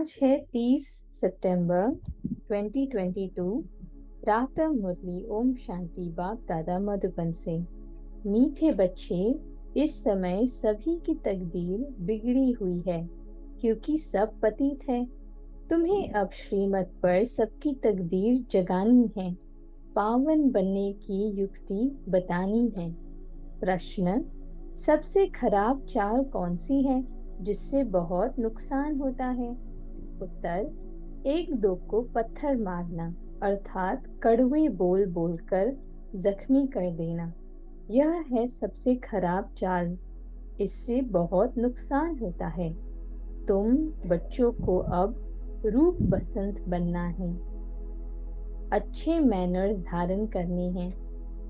आज है 30 सितंबर 2022। प्रातः मुरली ओम शांति बाप दादा मधुबन से। मीठे बच्चे, इस समय सभी की तकदीर बिगड़ी हुई है क्योंकि सब पतित है। तुम्हें अब श्रीमत पर सबकी तकदीर जगानी है, पावन बनने की युक्ति बतानी है। प्रश्न: सबसे खराब चाल कौन सी है जिससे बहुत नुकसान होता है? उत्तर: एक दो को पत्थर मारना, अर्थात कड़वे बोल बोलकर जख्मी कर देना, यह है सबसे खराब चाल। इससे बहुत नुकसान होता है। तुम बच्चों को अब रूप बसंत बनना है, अच्छे मैनर्स धारण करने हैं।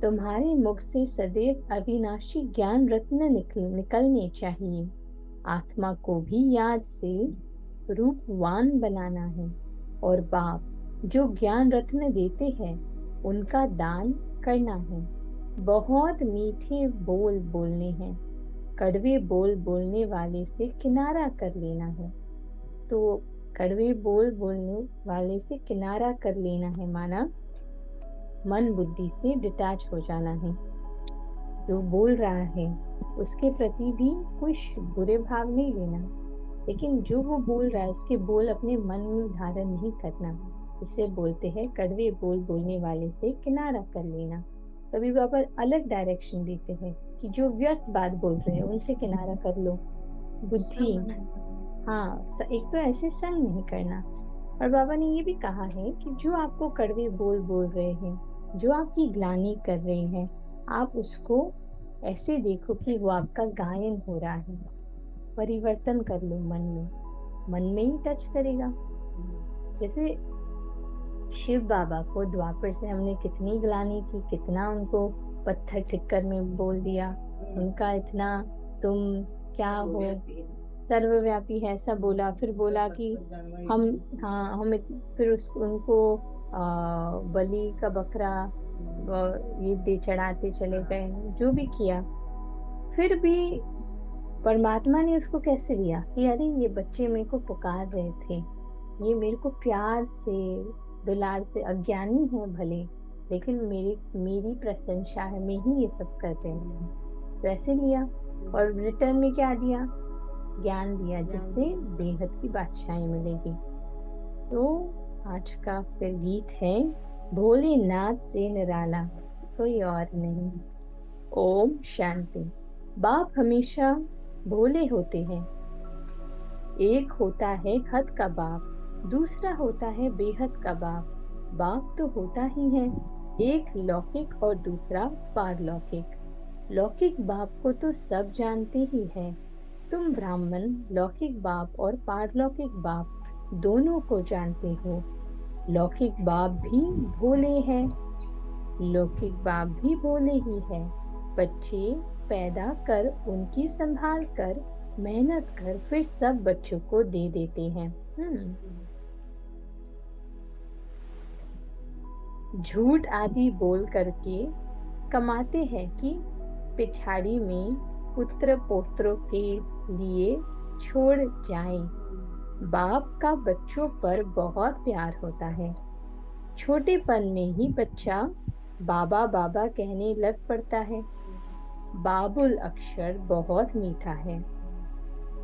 तुम्हारे मुख से सदैव अविनाशी ज्ञान रत्न निकलने चाहिए। आत्मा को भी याद से रूपवान बनाना है और बाप जो ज्ञान रत्न देते हैं उनका दान करना है। बहुत मीठे बोल बोलने हैं, कड़वे बोल बोलने वाले से किनारा कर लेना है। तो कड़वे बोल बोलने वाले से किनारा कर लेना है माना मन बुद्धि से डिटैच हो जाना है। जो बोल रहा है उसके प्रति भी कुछ बुरे भाव नहीं लेना, लेकिन जो वो बोल रहा है उसके बोल अपने मन में धारण नहीं करना। इसे बोलते हैं कड़वे बोल बोलने वाले से किनारा कर लेना। कभी बाबा अलग डायरेक्शन देते हैं कि जो व्यर्थ बात बोल रहे हैं उनसे किनारा कर लो। बुद्धि, हाँ, एक तो ऐसे संग नहीं करना। और बाबा ने ये भी कहा है कि जो आपको कड़वे बोल बोल रहे हैं, जो आपकी ग्लानि कर रहे हैं, आप उसको ऐसे देखो कि वो आपका गायन हो रहा है। परिवर्तन कर लो मन में ही टच करेगा। जैसे शिव बाबा को द्वापर से हमने कितनी ग्लानि की, कितना उनको पत्थर ठिक्कर में बोल दिया, उनका इतना तुम क्या हो, सर्वव्यापी है ऐसा बोला। फिर बोला कि हम, हाँ हम फिर उनको बलि का बकरा ये दे चढ़ाते चले गए, जो भी किया। फिर भी परमात्मा ने उसको कैसे लिया कि अरे ये बच्चे मेरे को पुकार रहे थे, ये मेरे को प्यार से दुलार से, अज्ञानी है भले लेकिन मेरी मेरी प्रशंसा है, मैं ही ये सब कर रहे थे। वैसे लिया और रिटर्न में क्या दिया? ज्ञान दिया, जिससे बेहद की बादशाही मिलेगी। तो आज का फिर गीत है भोलेनाथ से निराला कोई और नहीं। ओम शांति। बाप हमेशा भोले होते हैं। एक होता है हद का बाप, दूसरा होता है बेहद का बाप। बाप तो होता ही है, एक लौकिक और दूसरा पारलौकिक। लौकिक बाप को तो सब जानते ही है। तुम ब्राह्मण लौकिक बाप और पारलौकिक बाप दोनों को जानते हो। लौकिक बाप भी भोले हैं, लौकिक बाप भी भोले ही है। बच्चे पैदा कर, उनकी संभाल कर, मेहनत कर, फिर सब बच्चों को दे देते हैं। झूठ आदि बोल करके कमाते हैं कि पिछाड़ी में पुत्र पौत्रों के लिए छोड़ जाएं। बाप का बच्चों पर बहुत प्यार होता है। छोटेपन में ही बच्चा बाबा बाबा कहने लग पड़ता है। बाबुल अक्षर बहुत मीठा है।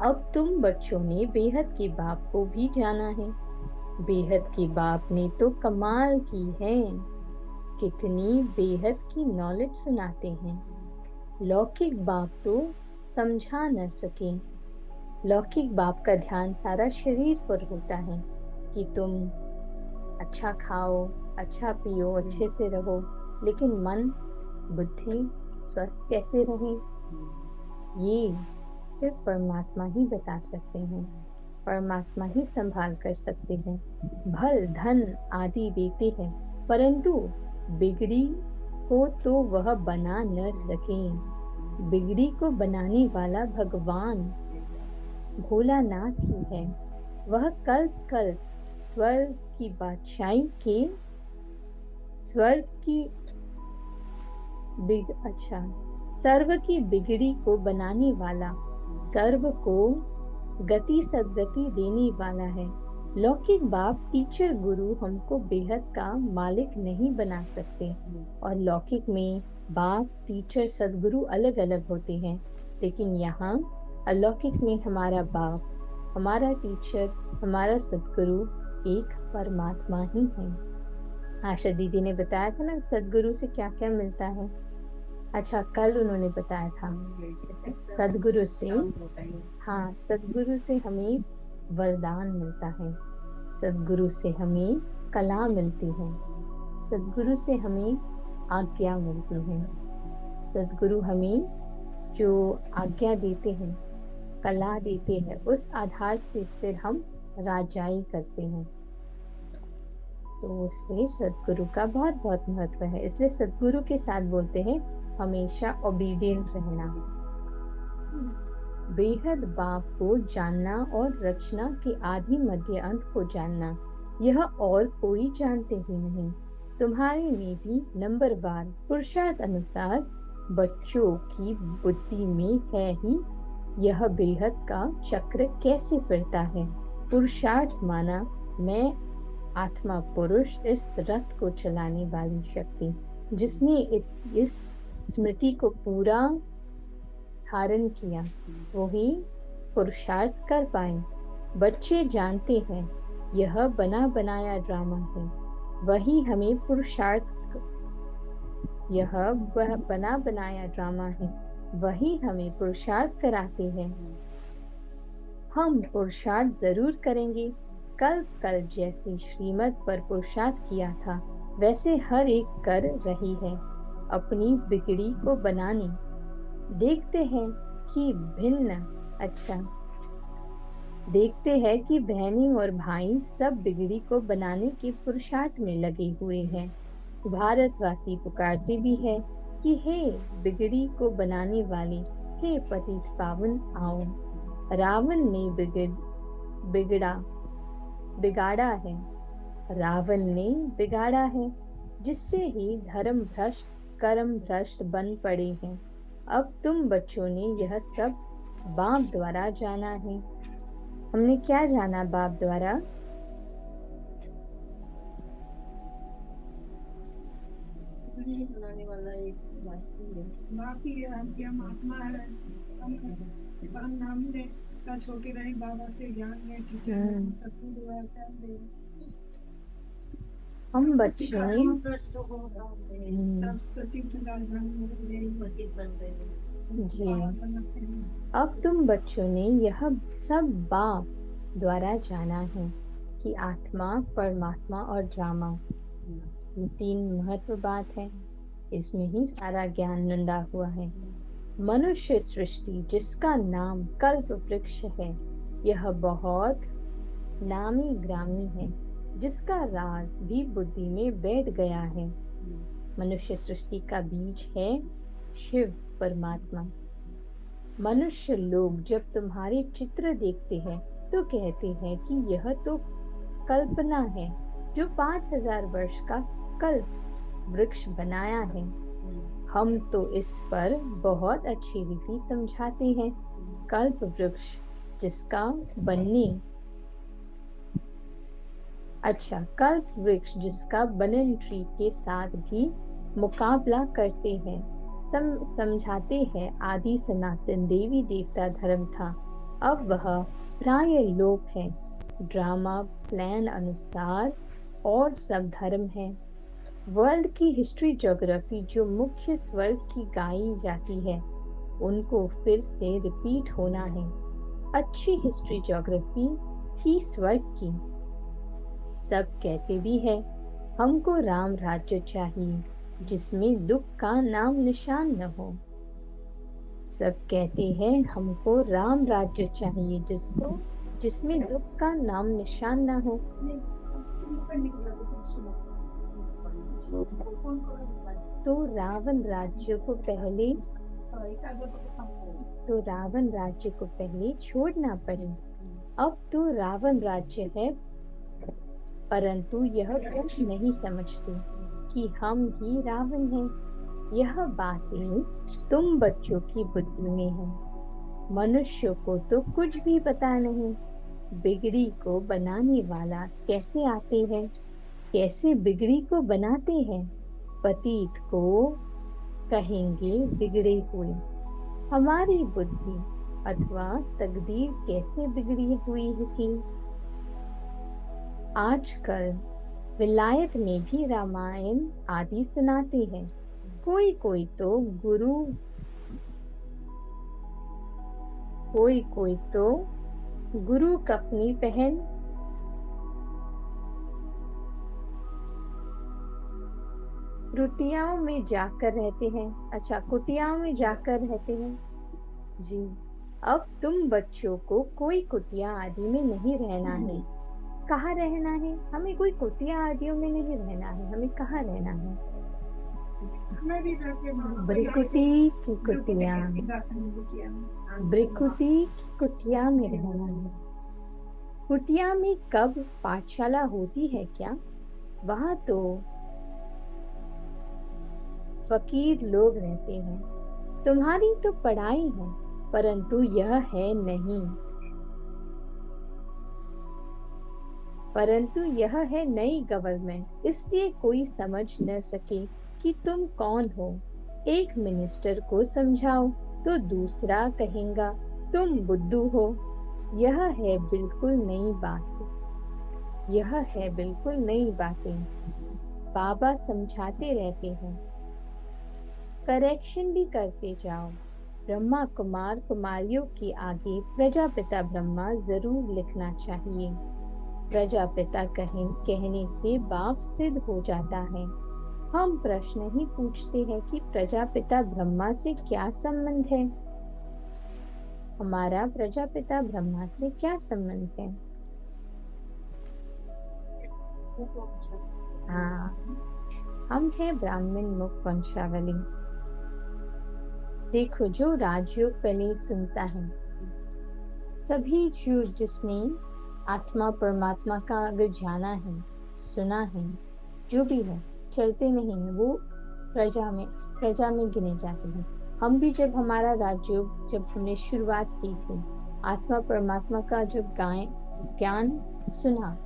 अब तुम बच्चों ने बेहद के बाप को भी जाना है। बेहद के बाप ने तो कमाल की है, कितनी बेहद की नॉलेज सुनाते हैं। लौकिक बाप तो समझा न सके। लौकिक बाप का ध्यान सारा शरीर पर होता है कि तुम अच्छा खाओ, अच्छा पियो, अच्छे से रहो, लेकिन मन बुद्धि स्वस्थ कैसे रहे, ये सिर्फ परमात्मा ही बता सकते हैं, परमात्मा ही संभाल कर सकते हैं। भल धन आदि देते हैं, परंतु बिगड़ी को तो वह बना न सके। बिगड़ी को बनाने वाला भगवान भोलानाथ ही है। वह कल्प कल्प स्वर्ग की बादशाही के सर्व की बिगड़ी को बनाने वाला, सर्व को गति सदगति देने वाला है। लौकिक बाप टीचर गुरु हमको बेहद का मालिक नहीं बना सकते, और लौकिक में बाप टीचर सदगुरु अलग अलग होते हैं, लेकिन यहाँ अलौकिक में हमारा बाप, हमारा टीचर, हमारा सदगुरु एक परमात्मा ही है। आशा दीदी ने बताया था ना सदगुरु से क्या क्या मिलता है। अच्छा, कल उन्होंने बताया था सदगुरु से, हाँ, सदगुरु से हमें वरदान मिलता है, सदगुरु से हमें कला मिलती है, सदगुरु से हमें आज्ञा मिलती है। सदगुरु हमें जो आज्ञा देते हैं, कला देते हैं, उस आधार से फिर हम राजाई करते हैं। तो इसलिए सदगुरु का बहुत बहुत महत्व है। इसलिए सदगुरु के साथ बोलते हैं हमेशा ओबीडियंट रहना। बेहद बाप को जानना और रचना के आदि मध्य अंत को जानना, यह और कोई जानते ही नहीं। तुम्हारे में भी नंबरवार पुरुषार्थ अनुसार बच्चों की बुद्धि में है ही यह बेहद का चक्र कैसे फिरता है। पुरुषार्थ माना मैं आत्मा पुरुष, इस रथ को चलाने वाली शक्ति, जिसने इस स्मृति को पूरा धारण किया, वही पुरुषार्थ कर पाए। बच्चे जानते हैं यह बना बनाया ड्रामा है, वही हमें पुरुषार्थ, यह बना बनाया ड्रामा है, वही हमें पुरुषार्थ कराते हैं। हम पुरुषार्थ जरूर करेंगे। कल्प जैसे श्रीमत पर पुरुषार्थ किया था, वैसे हर एक कर रही है अपनी बिगड़ी को बनाने। देखते हैं कि बहनें और भाई सब बिगड़ी को बनाने के पुरुषार्थ में लगे हुए हैं। भारतवासी पुकारते भी है कि हे बिगड़ी को बनाने वाले, हे पतित पावन आओ। रावण ने बिगाड़ा है, रावण ने बिगाड़ा है, जिससे ही धर्म भ्रष्ट कर्म भ्रष्ट बन पड़े हैं। अब तुम बच्चों ने यह सब बाप द्वारा जाना है। हमने क्या जाना बाप द्वारा? बनाने वाला एक बाप ही है, हम क्या महात्मा है, हम नाम ने टच होके रहे बाबा से, ज्ञान में टीचर सतगुरु है। हम बच्चों ने जी, अब तुम बच्चों ने यह सब बाप द्वारा जाना है कि आत्मा, परमात्मा और ड्रामा, ये तीन महत्व बात है। इसमें ही सारा ज्ञान नंदा हुआ है। मनुष्य सृष्टि जिसका नाम कल्प वृक्ष है, यह बहुत नामी ग्रामी है, जिसका राज भी बुद्धि में बैठ गया है। मनुष्य सृष्टि का बीज है शिव परमात्मा। मनुष्य लोग जब तुम्हारे चित्र देखते हैं तो कहते हैं कि यह तो कल्पना है, जो 5000 वर्ष का कल्प वृक्ष बनाया है। हम तो इस पर बहुत अच्छी रीति समझाते हैं। कल्प वृक्ष जिसका कल्प वृक्ष जिसका बनन ट्री के साथ भी मुकाबला करते हैं, समझाते हैं। आदि सनातन देवी देवता धर्म था, अब वह प्राय लोप है। ड्रामा प्लान अनुसार और सब धर्म है। वर्ल्ड की हिस्ट्री ज्योग्राफी जो मुख्य स्वर्ग की गाई जाती है, उनको फिर से रिपीट होना है। अच्छी हिस्ट्री ज्योग्राफी ही स्वर्ग की। सब कहते भी है हमको राम राज्य चाहिए, जिसमें दुख का नाम निशान न हो। सब कहते हैं हमको राम राज्य चाहिए, जिसमें दुख का नाम निशान न हो। तो रावण राज्य को पहले छोड़ना पड़े। अब तो रावण राज्य है, परंतु यह कुछ नहीं समझते कि हम ही रावण हैं। यह बातें तुम बच्चों की बुद्धि में है। मनुष्य को तो कुछ भी पता नहीं। बिगड़ी को बनाने वाला कैसे आते हैं, कैसे बिगड़ी को बनाते हैं। पतित को कहेंगे बिगड़े हुए। हमारी बुद्धि अथवा तकदीर कैसे बिगड़ी हुई थी। आजकल विलायत में भी रामायण आदि सुनाते हैं। कोई कोई तो गुरु कपनी पहन कुटियाओं में जाकर रहते हैं। अच्छा, कुटियाओं में जाकर रहते हैं जी। अब तुम बच्चों को कोई कुटिया आदि में नहीं रहना है। कहाँ रहना है? हमें कोई कुटिया आदियों में नहीं रहना है। हमें कहाँ रहना है? ब्रिकुटी की कुटिया, ब्रिकुटी की कुटिया में रहना है। कुटिया में कब पाठशाला होती है क्या? वहाँ तो फकीर लोग रहते हैं। तुम्हारी तो पढ़ाई है, परंतु यह है नहीं, परंतु यह है नई गवर्नमेंट, इसलिए कोई समझ न सके कि तुम कौन हो। एक मिनिस्टर को समझाओ तो दूसरा कहेगा तुम बुद्धू हो। यह है बिल्कुल नई बात, यह है बिल्कुल नई बातें। बाबा समझाते रहते हैं, करेक्शन भी करते जाओ। ब्रह्मा कुमार कुमारियों के आगे प्रजापिता ब्रह्मा जरूर लिखना चाहिए। प्रजापिता कहने से बाप सिद्ध हो जाता है। हम प्रश्न ही पूछते हैं कि प्रजापिता ब्रह्मा से क्या संबंध है। हमारा प्रजापिता ब्रह्मा से क्या संबंध है? हाँ, हम हैं ब्राह्मण मुख वंशावली। देखो, जो राजयोग पहले सुनता है, सभी जिसने आत्मा परमात्मा का अगर जाना है, सुना है, जो भी है, चलते नहीं है, वो प्रजा में गिने जाते हैं। हम भी जब हमारा राजयोग जब हमने शुरुआत की थी, आत्मा परमात्मा का जब ज्ञान सुना,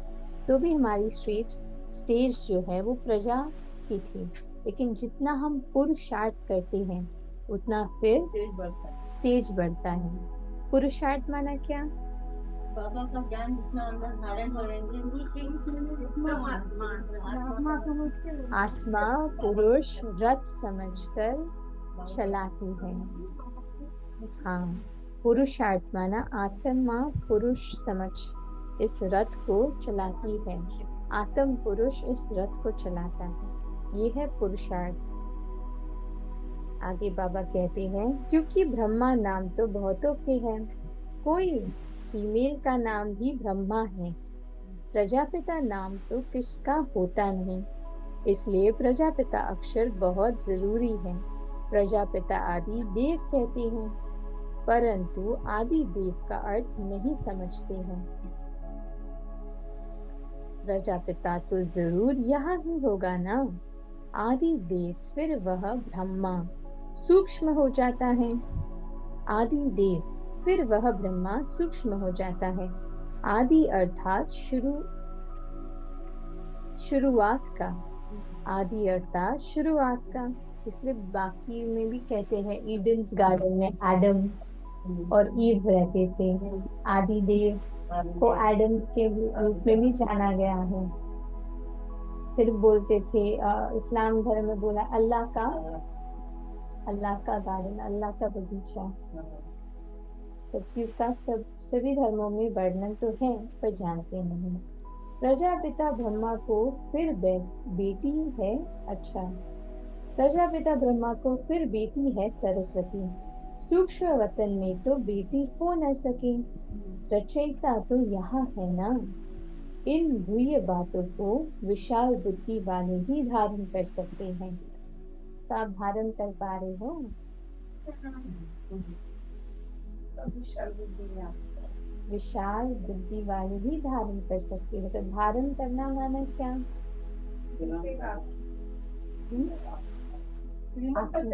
तो भी हमारी स्टेज जो है वो प्रजा की थी। लेकिन जितना हम पुरुषार्थ करते हैं उतना फिर स्टेज बढ़ता है। पुरुषार्थ माना क्या? बाबा का ज्ञान जितना अंदर धारण करेंगे आत्मा पुरुष रथ समझकर चलाती है। हाँ, पुरुषार्थ माना आत्मा पुरुष समझ इस रथ को चलाती है। आत्म पुरुष इस रथ को चलाता है, ये है पुरुषार्थ। आगे बाबा कहते हैं, क्योंकि ब्रह्मा नाम तो बहुतों के हैं, कोई फीमेल का नाम भी ब्रह्मा है। प्रजापिता नाम तो किसका होता नहीं, इसलिए प्रजापिता अक्षर बहुत जरूरी है। प्रजापिता आदि देव कहते हैं, परंतु आदि देव का अर्थ नहीं समझते हैं। प्रजापिता तो जरूर यहाँ ही होगा ना। आदि देव फिर वह ब्रह्मा सूक्ष्म हो जाता है। आदि देव फिर वह ब्रह्मा सूक्ष्म हो जाता है। आदि अर्थात शुरुआत का, आदि अर्थात शुरुआत का। इसलिए बाकी में भी कहते हैं, ईडन्स गार्डन में एडम और ईव रहते थे। आदि देव को एडम के रूप में भी जाना गया है। फिर बोलते थे, इस्लाम धर्म में बोला अल्लाह का गार्डन, अल्लाह का बगीचा। सभी धर्मों में वर्णन तो है, पर जानते नहीं। प्रजापिता ब्रह्मा को फिर बेटी है। अच्छा, प्रजापिता ब्रह्मा को फिर बेटी है सरस्वती। सूक्ष्म वतन में तो बेटी हो न सके, रचयिता तो यहाँ है ना। इन गुह्य बातों को विशाल बुद्धि वाले ही धारण कर सकते हैं। तो आप धारण कर पा रहे हो? विशाल बुद्धि वाले ही धारण कर सकते हैं। तो धारण करना माना क्या? मतलब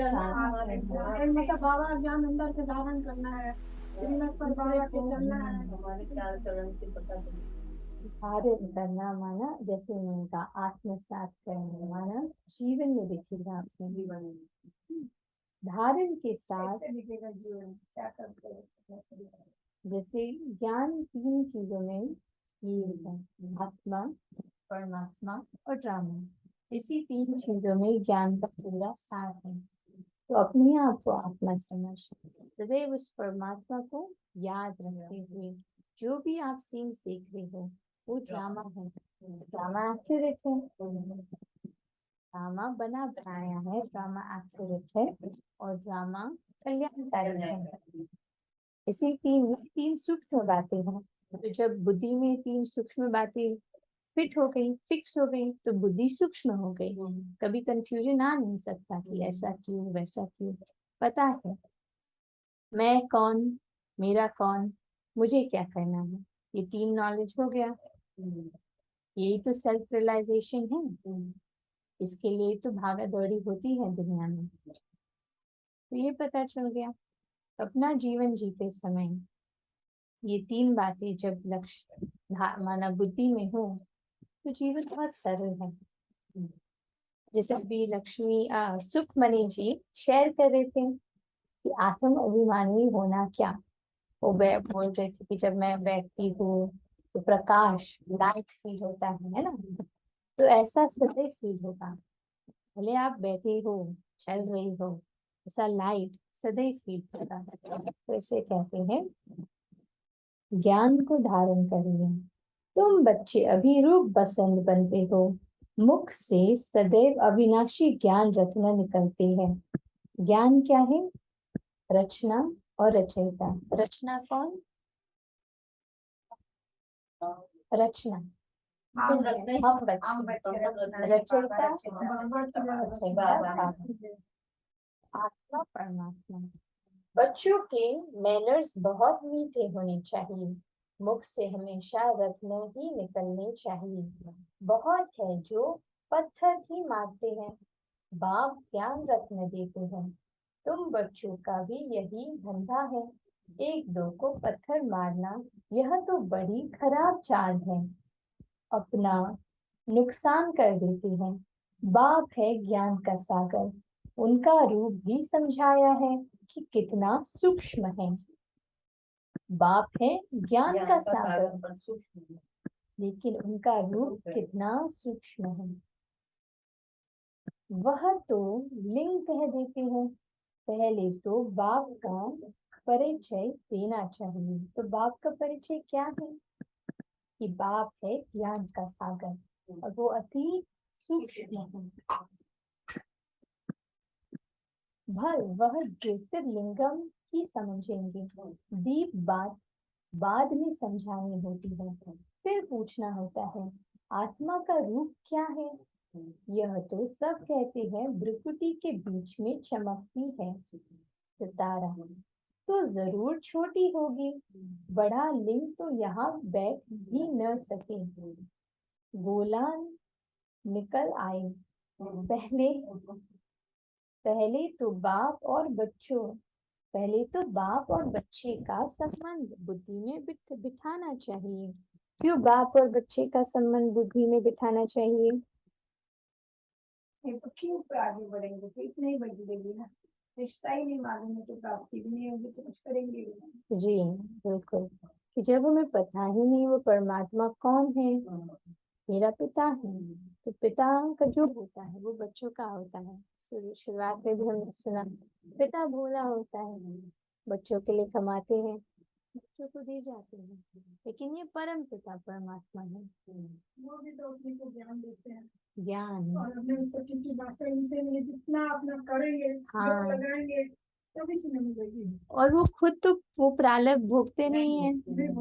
बाबा ज्ञान अंदर से धारण करना है, श्रीमत पर बाबा के चलना है। हमारे चाल चलन से पता चले। धारण करना माना, जैसे उनका आत्मसात करना माना जीवन में दिखेगा अपने जीवन में। धारण के साथ कैसे दिखेगा जीवन, क्या करते हैं? जैसे ज्ञान तीन चीजों में ये होता है, आत्मा, परमात्मा और ड्रामा। इसी तीन चीजों में ज्ञान का पूरा सार है। तो अपने आप को आत्मा समझ, सदैव उस परमात्मा को याद रखते हुए जो भी आप सीन्स देख रहे हो वो ड्रामा है। ड्रामा एक्यूरेट है, ड्रामा बना बनाया है, ड्रामा एक्यूरेट है और ड्रामा कल्याणकारी है। इसी तीन सूक्ष्म बातें हैं। तो जब बुद्धि में तीन सूक्ष्म बातें फिट हो गई, फिक्स हो गई, तो बुद्धि सूक्ष्म हो गई। कभी कंफ्यूजन आ नहीं सकता कि ऐसा क्यों वैसा क्यों। पता है मैं कौन, मेरा कौन, मुझे क्या करना है, ये तीन नॉलेज हो गया। यही तो सेल्फ रियलाइजेशन है। इसके लिए तो भागा दौड़ी होती है दुनिया में। तो ये पता चल गया। अपना जीवन जीते समय ये तीन बातें जब लक्ष्य माना बुद्धि में हो तो जीवन बहुत सरल है। जैसे अभी लक्ष्मी सुखमणि जी शेयर कर रहे थे कि आत्म अभिमानी होना क्या। वो बोल रहे थे कि जब मैं बैठती हूँ तो प्रकाश, लाइट फील होता है ना। तो ऐसा सदैव फील होगा, भले आप बैठे हो, चल रही हो, ऐसा लाइट सदैव फील होगा। तो इसे कहते हैं ज्ञान को धारण करिए। तुम बच्चे अभी रूप बसंत बनते हो, मुख से सदैव अविनाशी ज्ञान रत्न निकलते हैं। ज्ञान क्या है? रचना और रचयिता। रचना कौन? रचना हम बच्चे, रचयिता आत्मा परमात्मा। बच्चों के मैनर्स बहुत मीठे होने चाहिए, मुख से हमेशा रत्न ही निकलने चाहिए। बहुत है जो पत्थर ही मारते हैं, बाप ज्ञान रत्न देते हैं। तुम बच्चों का भी यही धंधा है, एक दो को पत्थर मारना, यह तो बड़ी खराब चाल है। अपना नुकसान कर देते हैं। बाप है ज्ञान का सागर, उनका रूप भी समझाया है कि कितना सूक्ष्म है। बाप है ज्ञान का सागर, लेकिन उनका रूप कितना सूक्ष्म है। वह तो लिंग कह देते हैं। पहले तो बाप का परिचय देना चाहिए। तो बाप का परिचय क्या है? कि बाप है ज्ञान का सागर और वो अति सूक्ष्म है। भल वह ज्योतिर्लिंगम ही समझेंगे। दीप बात बाद में समझानी होती है, फिर पूछना होता है आत्मा का रूप क्या है। यह तो सब कहते हैं भ्रुकुटी के बीच में चमकती है सितारा, तो जरूर छोटी होगी। बड़ा लिंग तो यहाँ बैठ भी न सके। गोलान निकल आए। पहले पहले तो बाप और बच्चों पहले तो बाप और बच्चे का संबंध बुद्धि में बिठाना चाहिए। क्यों बाप और बच्चे का संबंध बुद्धि में बिठाना चाहिए? तो क्यों आगे बढ़ेंगे? तो इतना ही बदलेगी ना, रिश्ता ही नहीं मालूम है तो प्राप्ति भी नहीं होगी, तो कुछ करेंगे भी नहीं। जी बिल्कुल, कि जब हमें पता ही नहीं वो परमात्मा कौन है, मेरा पिता है, तो पिता का जो होता है वो बच्चों का होता है। शुरुआत में भी हमने सुना पिता भोला होता है, बच्चों के लिए कमाते हैं, बच्चों को दे जाते हैं, लेकिन ये परम पिता परमात्मा है। वो भी तो अपने को ज्ञान देते हैं, ज्ञान, और अपने सच्ची की भाषा इनसे मिले, जितना अपना करेंगे, जोर लगाएंगे, तभी से मिलेगी। और वो खुद तो वो प्रारब्ध भोगते नहीं है,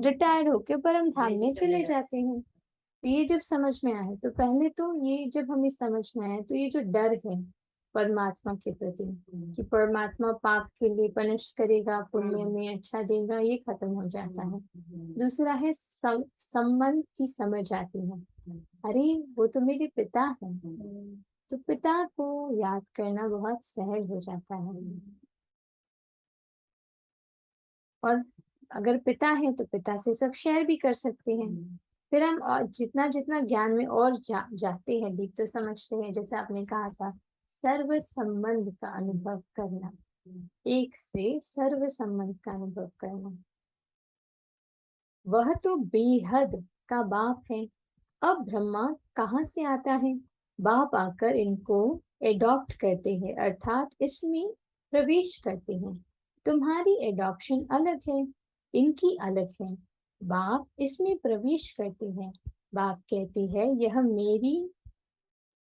रिटायर्ड होके परम धाम में चले जाते हैं। तो ये जब समझ में आए, तो पहले तो ये जब हमें समझ में आए तो ये जो डर है परमात्मा के प्रति कि परमात्मा पाप के लिए पनिश करेगा, पुण्य में अच्छा देगा, ये खत्म हो जाता है। दूसरा है संबंध की समझ आती है। अरे वो तो मेरे पिता है, तो पिता को याद करना बहुत सहज हो जाता है। और अगर पिता है तो पिता से सब शेयर भी कर सकते हैं। फिर हम जितना जितना ज्ञान में और जाते हैं, डीप तो समझते हैं, जैसे आपने कहा था सर्व संबंध का अनुभव करना, एक से सर्व संबंध का अनुभव करना। वह तो बेहद का बाप है। अब ब्रह्मा कहाँ से आता है? बाप आकर इनको एडॉप्ट करते हैं, अर्थात इसमें प्रवेश करते हैं। तुम्हारी एडॉप्शन अलग है, इनकी अलग है। बाप इसमें प्रवेश करते हैं। बाप कहते हैं यह मेरी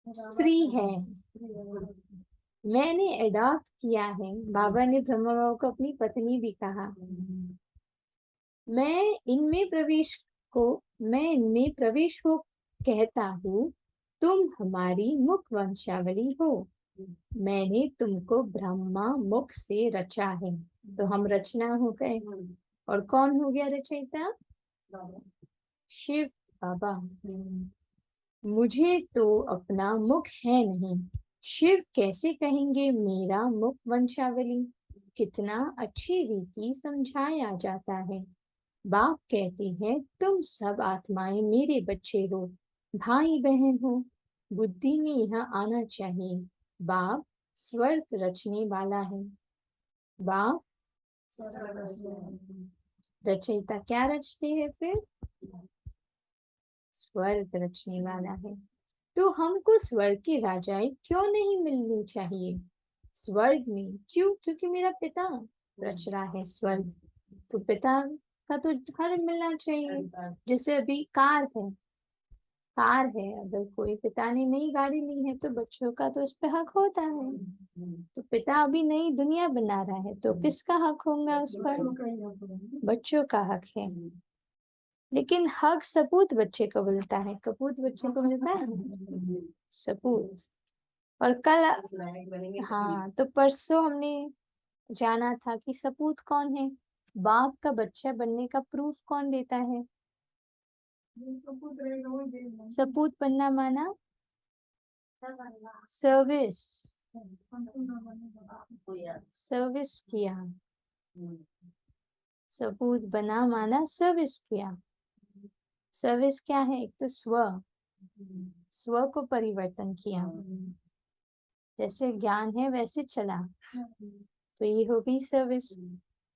स्त्री है, मैंने एडॉप्ट किया है। बाबा ने ब्रह्मा बाबा को अपनी पत्नी भी कहा। मैं इनमें प्रवेश हो कहता हूँ, तुम हमारी मुख वंशावली हो। मैंने तुमको ब्रह्मा मुख से रचा है। तो हम रचना हो गए, और कौन हो गया रचयिता? शिव बाबा। मुझे तो अपना मुख है नहीं, शिव कैसे कहेंगे मेरा मुख वंशावली? कितना अच्छी रीति समझाया जाता है। बाप कहते हैं तुम सब आत्माएं मेरे बच्चे हो, भाई बहन हो, बुद्धि में यहाँ आना चाहिए। बाप स्वर्ग रचने वाला है। बाप रचयिता क्या रचते हैं? फिर स्वर्ग रचने वाला है। तो हमको स्वर्ग की राजाएं क्यों नहीं मिलनी चाहिए? स्वर्ग में क्यों? क्योंकि मेरा पिता रच रहा है स्वर्ग, तो पिता का तो हर मिलना चाहिए। जैसे अभी कार है, अगर कोई पिता ने नई गाड़ी ली है तो बच्चों का तो उस पे हक होता है। तो पिता अभी नई दुनिया बना रहा है तो किसका हक होगा उस पर? बच्चों का हक है। लेकिन हक सपूत बच्चे को मिलता है, कपूत बच्चे को मिलता है सपूत। और कल, हाँ, तो परसों हमने जाना था कि सपूत कौन है। बाप का बच्चा बनने का प्रूफ कौन देता है? सपूत बनना माना सर्विस किया। सपूत बना माना सर्विस किया। सर्विस क्या है? एक तो स्व को परिवर्तन किया, जैसे ज्ञान है वैसे चला, तो ये हो गई सर्विस।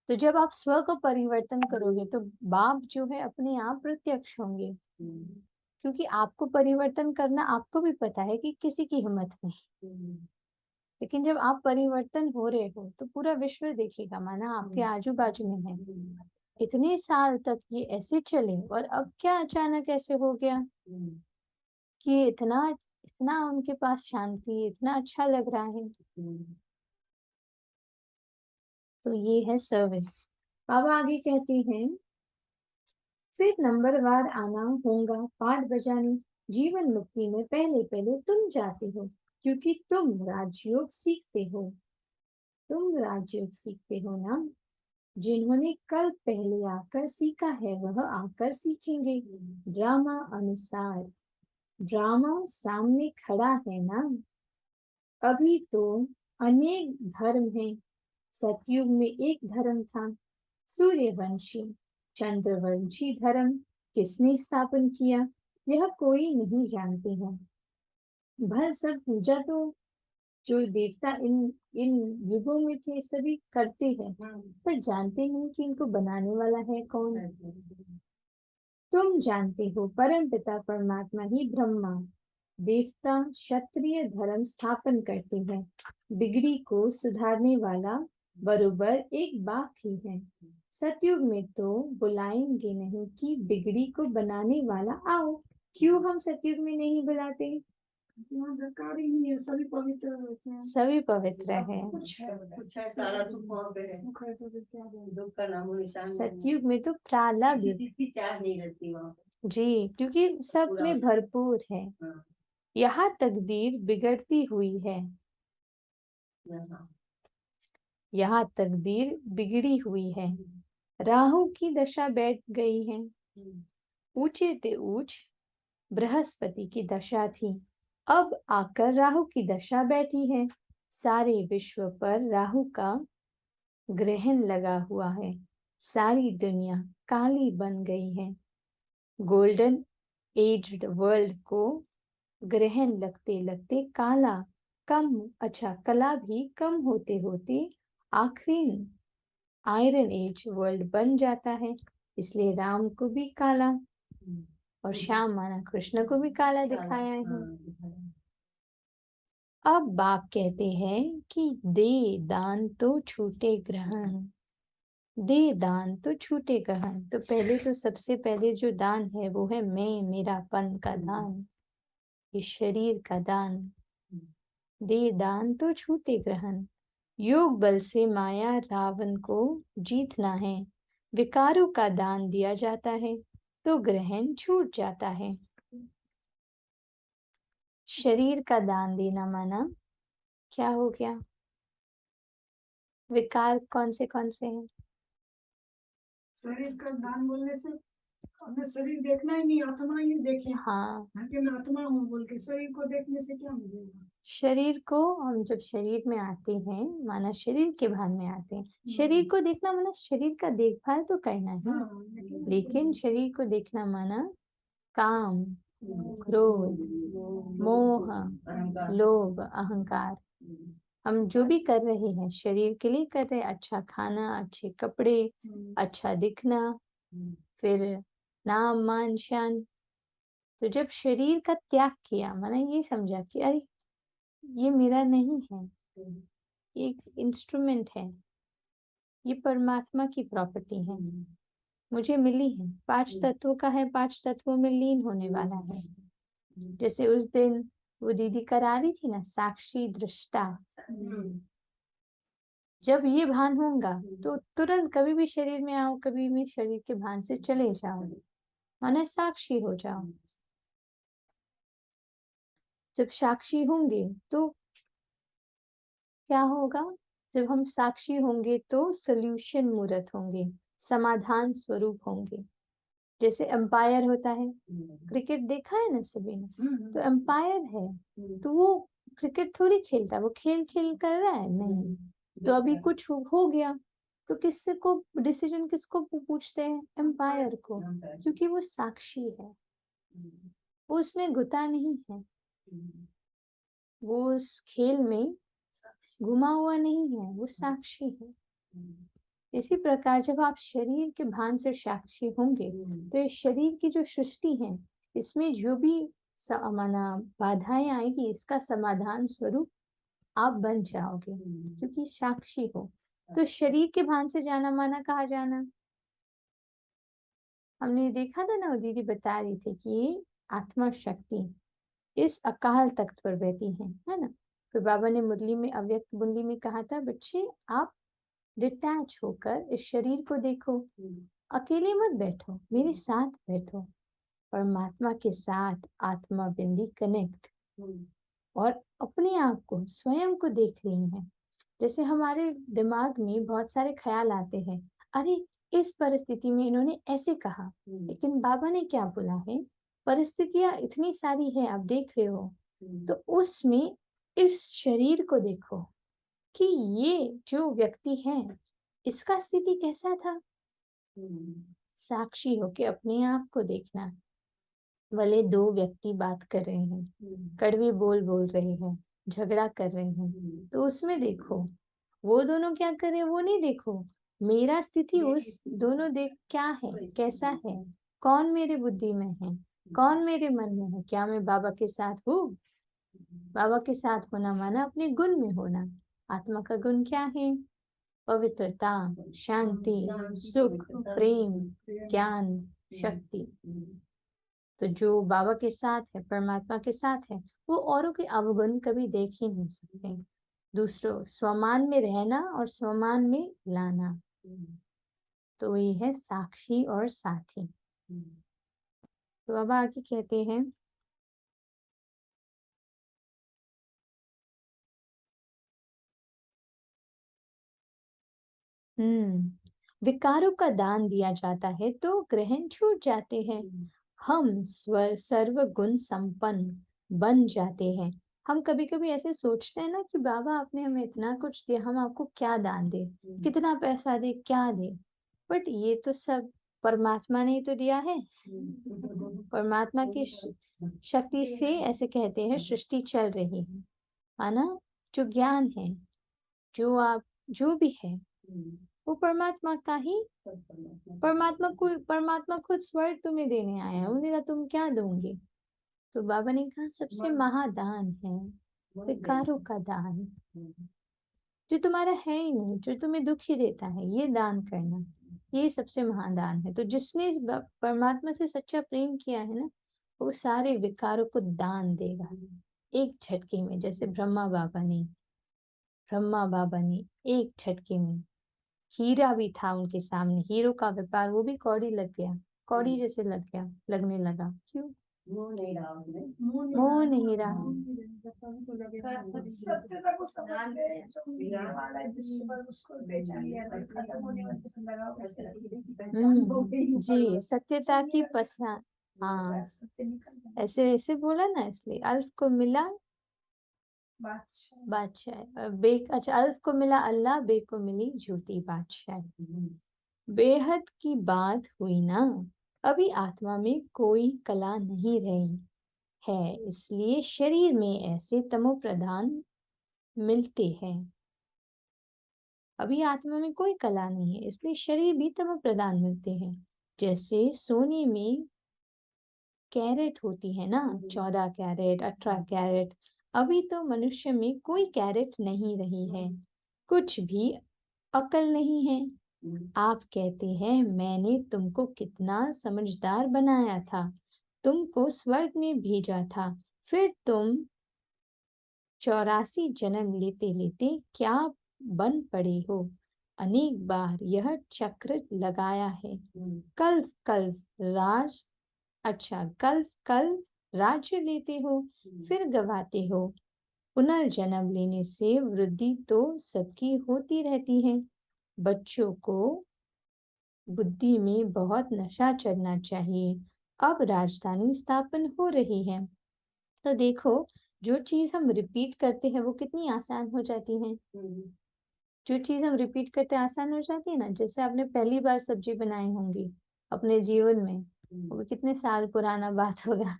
तो जब आप स्व को परिवर्तन करोगे तो बाप जो है अपने आप प्रत्यक्ष होंगे, क्योंकि आपको परिवर्तन करना आपको भी पता है कि किसी की हिम्मत नहीं। लेकिन जब आप परिवर्तन हो रहे हो तो पूरा विश्व देखेगा, माना आपके आजू बाजू में है। इतने साल तक ये ऐसे चले और अब क्या अचानक ऐसे हो गया कि इतना इतना उनके पास शांति, इतना अच्छा लग रहा है। तो ये है सर्विस। बाबा आगे कहते हैं फिर नंबरवार आना होगा पाठ बजाने। जीवन मुक्ति में पहले पहले तुम जाते हो, क्योंकि तुम राजयोग सीखते हो। तुम राजयोग सीखते हो ना। जिन्होंने कल पहले आकर सीखा है वह आकर सीखेंगे। ड्रामा अनुसार। ड्रामा सामने खड़ा है ना। अभी तो अनेक धर्म हैं। सतयुग में एक धर्म था, सूर्यवंशी। चंद्रवंशी धर्म किसने स्थापन किया यह कोई नहीं जानते हैं। भल सब पूजा तो जो देवता इन इन युगों में थे सभी करते हैं, पर जानते नहीं कि इनको बनाने वाला है कौन। तुम जानते हो परम पिता परमात्मा ही ब्रह्मा देवता क्षत्रिय धर्म स्थापन करते हैं। बिगड़ी को सुधारने वाला बरोबर एक बाप ही है। सतयुग में तो बुलाएंगे नहीं कि बिगड़ी को बनाने वाला आओ। क्यों हम सतयुग में नहीं बुलाते? यहाँ बेकार ही नहीं है, सभी पवित्र होते हैं। सभी पवित्र है। कुछ है, सारा सुख वहाँ पे है। सुख है तो फिर क्या बोलूं? दुख का नामो निशान नहीं है। सतयुग में तो प्रारब्ध किसी की चाह नहीं रहती वहाँ पे। जी, क्योंकि सब में भरपूर है। हाँ। यहाँ तकदीर बिगड़ती हुई है। यहाँ तकदीर बिगड़ी हुई है। राहु की दशा बैठ गई है। ऊंचे ते ऊंच बृहस्पति की दशा थी, अब आकर राहु की दशा बैठी है। सारे विश्व पर राहु का ग्रहण लगा हुआ है। सारी दुनिया काली बन गई है। गोल्डन एज्ड वर्ल्ड को ग्रहण लगते लगते कला भी कम होते होते आखिरी आयरन एज वर्ल्ड बन जाता है। इसलिए राम को भी काला और श्याम माना कृष्ण को भी काला दिखाया है। अब बाप कहते हैं कि दे दान तो छूटे ग्रहण, दे दान तो छूटे ग्रहण। तो पहले तो सबसे पहले जो दान है वो है मैं मेरापन का दान, ये शरीर का दान। दे दान तो छूटे ग्रहण, योग बल से माया रावण को जीतना है। विकारों का दान दिया जाता है तो ग्रहण छूट जाता है। शरीर का दान देना माना क्या हो गया? विकार कौन से हैं? शरीर का दान बोलने से हमें शरीर देखना ही नहीं, आत्मा ही देखे। हाँ, कि मैं आत्मा हूँ बोल के शरीर को देखने से क्या मिलेगा? शरीर को हम जब शरीर में आते हैं, माना शरीर के भान में आते हैं, शरीर को देखना माना शरीर का देखभाल तो करना है, लेकिन शरीर को देखना माना काम, क्रोध, मोह, लोभ, अहंकार, हम जो भी कर रहे हैं शरीर के लिए कर रहे हैं। अच्छा खाना, अच्छे कपड़े, अच्छा दिखना, फिर नाम मान शान। तो जब शरीर का त्याग किया, माना ये समझा कि अरे ये मेरा नहीं है, ये एक इंस्ट्रूमेंट है, ये परमात्मा की प्रॉपर्टी है, मुझे मिली है, 5 तत्वों का है, 5 तत्वों में लीन होने वाला है। जैसे उस दिन वो दीदी करा रही थी ना, साक्षी दृष्टा। जब ये भान होगा तो तुरंत कभी भी शरीर में आओ, कभी भी शरीर के भान से चले जाओ, माना साक्षी हो जाओ। जब साक्षी होंगे तो क्या होगा? जब हम साक्षी होंगे तो सॉल्यूशन मूर्त होंगे, समाधान स्वरूप होंगे। जैसे एम्पायर होता है, क्रिकेट देखा है ना सभी ने, तो एम्पायर है तो वो क्रिकेट थोड़ी खेलता, वो खेल कर रहा है नहीं। तो अभी कुछ हो गया तो किससे को डिसीजन किसको पूछते हैं? एम्पायर को, क्योंकि वो साक्षी है, वो उसमें गुता नहीं है, वो उस खेल में घुमा हुआ नहीं है, वो साक्षी है। इसी प्रकार जब आप शरीर के भान से साक्षी होंगे तो इस शरीर की जो सृष्टि है, इसमें जो भी माना बाधाएं आएगी, इसका समाधान स्वरूप आप बन जाओगे, क्योंकि साक्षी हो। तो शरीर के भान से जाना माना कहाँ जाना? हमने देखा था ना, वो दीदी बता रही थी कि ये आत्मा शक्ति इस अकाल तख्त पर बैठी है ना। फिर बाबा ने मुरली में, अव्यक्त बुंदी में कहा था, बच्चे आप डिटैच होकर इस शरीर को देखो, अकेले मत बैठो, मेरे साथ बैठो, परमात्मा के साथ आत्मा बिंदी कनेक्ट, और अपने आप को, स्वयं को देख रही है। जैसे हमारे दिमाग में बहुत सारे ख्याल आते हैं, अरे इस परिस्थिति में इन्होंने ऐसे कहा, लेकिन बाबा ने क्या बोला है? परिस्थितियां इतनी सारी है, आप देख रहे हो, तो उसमें इस शरीर को देखो कि ये जो व्यक्ति है इसका स्थिति कैसा था। साक्षी हो के अपने आप को देखना। भले 2 व्यक्ति बात कर रहे हैं, कड़वे बोल रहे हैं, झगड़ा कर रहे हैं, तो उसमें देखो वो दोनों क्या कर रहे हैं, वो नहीं देखो, मेरा स्थिति उस दोनों देख क्या है, कैसा है, कौन मेरे बुद्धि में है, कौन मेरे मन में है, क्या मैं बाबा के साथ हूँ? बाबा के साथ होना माना अपने गुण में होना। आत्मा का गुण क्या है? पवित्रता, शांति, सुख, प्रेम, ज्ञान, शक्ति। तो जो बाबा के साथ है, परमात्मा के साथ है, वो औरों के अवगुण कभी देख ही नहीं सकते। दूसरों स्वमान में रहना और स्वमान में लाना, तो ये है साक्षी और साथी। तो बाबा आगे कहते हैं, विकारों का दान दिया जाता है तो ग्रहण छूट जाते हैं। हम सर्व गुण संपन्न बन जाते हैं। हम कभी कभी ऐसे सोचते हैं ना कि बाबा आपने हमें इतना कुछ दिया, हम आपको क्या दान दे, कितना पैसा दे, क्या दे। बट ये तो सब परमात्मा ने तो दिया है। परमात्मा की शक्ति से ऐसे कहते हैं सृष्टि चल रही है ना। जो ज्ञान है, जो आप जो भी है वो परमात्मा का ही। परमात्मा खुद स्वर्ग तुम्हें देने आया है, उन्हें तुम क्या दोगे। तो बाबा ने कहा सबसे महादान है विकारों का दान, जो तुम्हारा है ही नहीं, जो तुम्हें दुख ही देता है, ये दान करना, ये सबसे महादान है। तो जिसने परमात्मा से सच्चा प्रेम किया है ना, वो सारे विकारों को दान देगा एक झटके में। जैसे ब्रह्मा बाबा ने एक झटके में, हीरा भी था उनके सामने, हीरो का व्यापार, वो भी कौड़ी लग गया, कौड़ी जैसे लगने लगा। क्यों? मोह नहीं रहा। सत्यता को समझ गए, जो मिलने वाला है जिसके बाद उसको पहचान लिया था, खत्म होने वाले से लगा वैसे जी, सत्यता की पहचान। हाँ, ऐसे ऐसे बोला ना, इसलिए अल्फ को मिला बादशाह, अच्छा, अल्फ को मिला अल्लाह, बे को मिली झूठी बादशाह। बेहद की बात हुई ना, अभी आत्मा में कोई कला नहीं रही है, इसलिए शरीर में ऐसे तमो प्रधान मिलते हैं। अभी आत्मा में कोई कला नहीं है, इसलिए शरीर भी तमो प्रधान मिलते हैं। जैसे सोने में कैरेट होती है ना, 14 कैरेट, 18 कैरेट। अभी तो मनुष्य में कोई कैरेट नहीं रही है, कुछ भी अकल नहीं है। आप कहते हैं मैंने तुमको कितना समझदार बनाया था, तुमको स्वर्ग में भेजा था, फिर तुम 84 जन्म लेते लेते क्या बन पड़े हो। अनेक बार यह चक्र लगाया है। कल्प कल्प कल्प राज्य लेते हो, फिर गवाते हो। पुनर्जन्म लेने से वृद्धि तो सबकी होती रहती है। बच्चों को बुद्धि में बहुत नशा चढ़ना चाहिए। अब राजधानी स्थापन हो रही है, तो देखो जो चीज हम रिपीट करते हैं वो कितनी आसान हो जाती है। जो चीज हम रिपीट करते आसान हो जाती है ना, जैसे आपने पहली बार सब्जी बनाई होंगी अपने जीवन में, वो भी कितने साल पुराना बात होगा,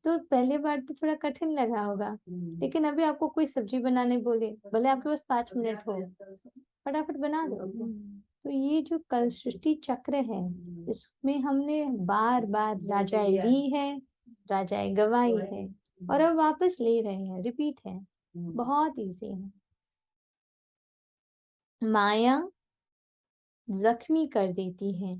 तो पहली बार तो थोड़ा कठिन लगा होगा। लेकिन अभी आपको कोई सब्जी बनाने बोले, भले आपके पास 5 मिनट हो, फटाफट बना दो। तो ये जो कल सृष्टि चक्र है, इसमें हमने बार बार राजाए ली है, राजाए गवाई है, और अब वापस ले रहे हैं, रिपीट है। बहुत इजी है। माया जख्मी कर देती है,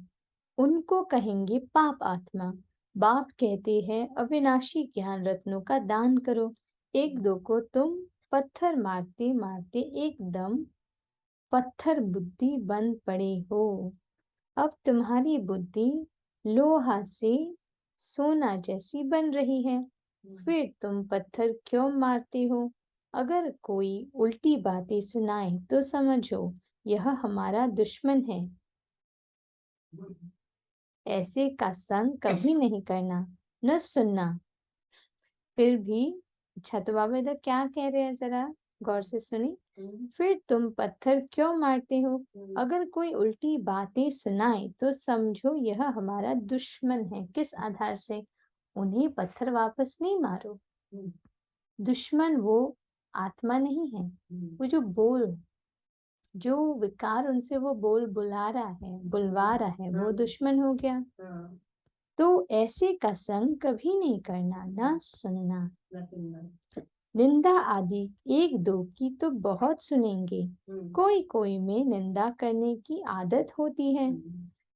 उनको कहेंगे पाप आत्मा। बाप कहते हैं अविनाशी ज्ञान रत्नों का दान करो। एक दो को तुम पत्थर मारते मारते एकदम पत्थर बुद्धि बन पड़े हो। अब तुम्हारी बुद्धि लोहा से सोना जैसी बन रही है, फिर तुम पत्थर क्यों मारते हो। अगर कोई उल्टी बातें सुनाए तो समझो यह हमारा दुश्मन है। ऐसे का संग कभी नहीं करना, न सुनना। फिर भी अच्छा, तो बाबा इधर क्या कह रहे हैं, जरा गौर से सुनी। फिर तुम पत्थर क्यों मारते हो। अगर कोई उल्टी बातें सुनाए तो समझो यह हमारा दुश्मन है। किस आधार से? उन्हें पत्थर वापस नहीं मारो। दुश्मन वो आत्मा नहीं है, वो जो विकार उनसे वो बुलवा रहा है, वो दुश्मन हो गया। तो ऐसे का संग कभी नहीं करना, ना सुनना। निंदा आदि एक दो की तो बहुत सुनेंगे, कोई कोई में निंदा करने की आदत होती है,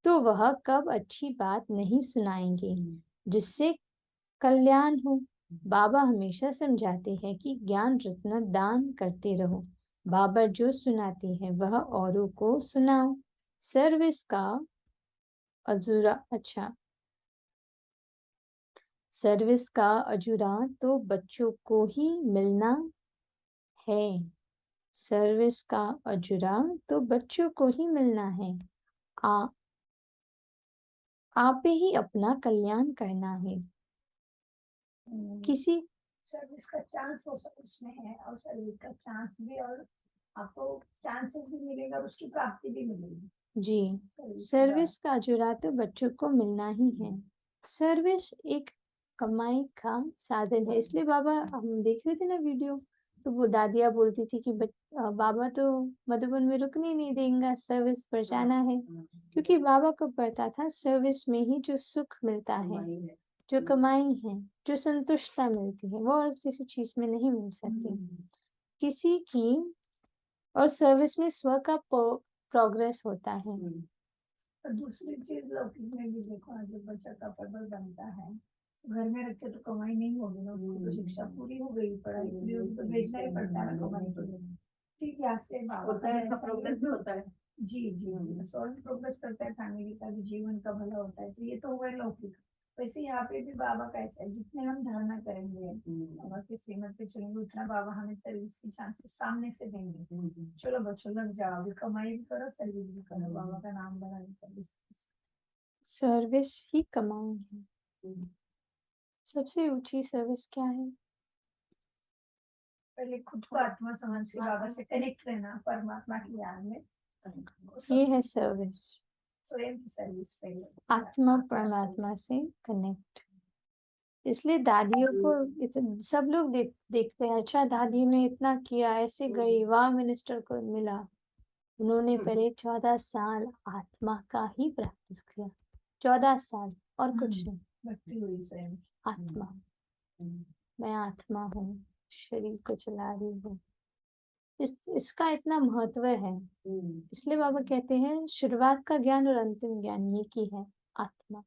तो वह कब अच्छी बात नहीं सुनाएंगे जिससे कल्याण हो। बाबा हमेशा समझाते हैं कि ज्ञान रत्न दान करते रहो। बाबा जो सुनाते हैं वह औरों को सुनाओ। सर्विस का अजूरा तो बच्चों को ही मिलना है। सर्विस का अजूरा तो बच्चों को ही मिलना है। आप ही अपना कल्याण करना है। किसी सर्विस का चांस उसमें है, और सर्विस का चांस भी, और आपको चांसेस भी मिलेगा और उसकी प्राप्ति भी मिलेगी। जी, सर्विस का अजूरा तो बच्चों को मिलना ही है। सर्विस एक कमाई का साधन है, इसलिए बाबा, हम देख रहे थे ना वीडियो, तो वो दादियाँ बोलती थी कि बाबा तो मधुबन में रुकने ही नहीं देंगे, सर्विस पर जाना है, क्योंकि बाबा को पता था सर्विस में ही जो सुख मिलता है, जो कमाई है, जो संतुष्टता मिलती है, वो और किसी चीज में नहीं मिल सकती किसी की। और सर्विस में स्व का प्रोग्रेस होता है। और दूसरी चीज लौकिक में भी देखो, आज जब बच्चा का प्रबल बनता है, घर में रख के तो कमाई नहीं होगी ना, उसकी तो शिक्षा पूरी हो गई, पढ़ाई पूरी होगी, तो भेजना ही पड़ता है ना कमाई के लिए। ठीक है, ऐसे बाबा होता है, प्रोग्रेस भी होता है। जी जी, सोल प्रोग्रेस करता है, फैमिली का भी जीवन का भला होता है। तो ये तो हुआ लौकिक। वैसे यहाँ पे भी बाबा का ऐसा है, जितने हम धारणा करेंगे, बाबा की श्रीमत पे चलेंगे, उतना बाबा हमें सर्विस की चांसेस सामने से देंगे। चलो बच्चों, लग जाओ, अभी कमाई भी करो, सर्विस भी करो, बाबा का नाम बनाने का। सर्विस ही कमाई है। सबसे ऊंची सर्विस क्या है? पहले खुद को आत्मा समझ के बाबा से कनेक्ट रहना, परमात्मा की याद में, ये है सर्विस। स्वयं की सर्विस पहले, आत्मा परमात्मा से कनेक्ट। इसलिए दादियों को सब लोग देखते हैं, अच्छा दादी ने इतना किया, ऐसे गई, वाह मिनिस्टर को मिला। उन्होंने पहले 14 साल आत्मा का ही प्रैक्टिस किया, 14 साल और कुछ नहीं। भक्ति हुई स्वयं आत्मा, मैं आत्मा हूँ, शरीर को चला रही हूँ। इसका इतना महत्व है, इसलिए बाबा कहते हैं शुरुआत का ज्ञान और अंतिम ज्ञान ये की है, आत्मा।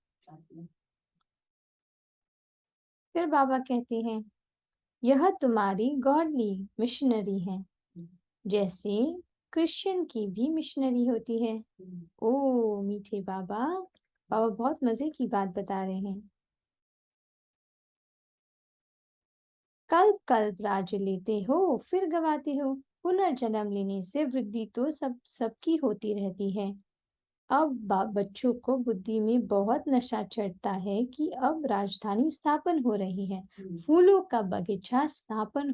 फिर बाबा कहते हैं यह तुम्हारी गॉडली मिशनरी है, जैसे क्रिश्चियन की भी मिशनरी होती है। ओ मीठे बाबा, बाबा बहुत मजे की बात बता रहे हैं। कल्प कल्प राज्य लेते हो, फिर गवाते हो, पुनर्जन्म लेने से वृद्धि तो सबकी होती रहती है। अब बच्चों को बुद्धि में बहुत नशा चढ़ता है कि अब राजधानी स्थापन हो रही है, फूलों का बगीचा स्थापन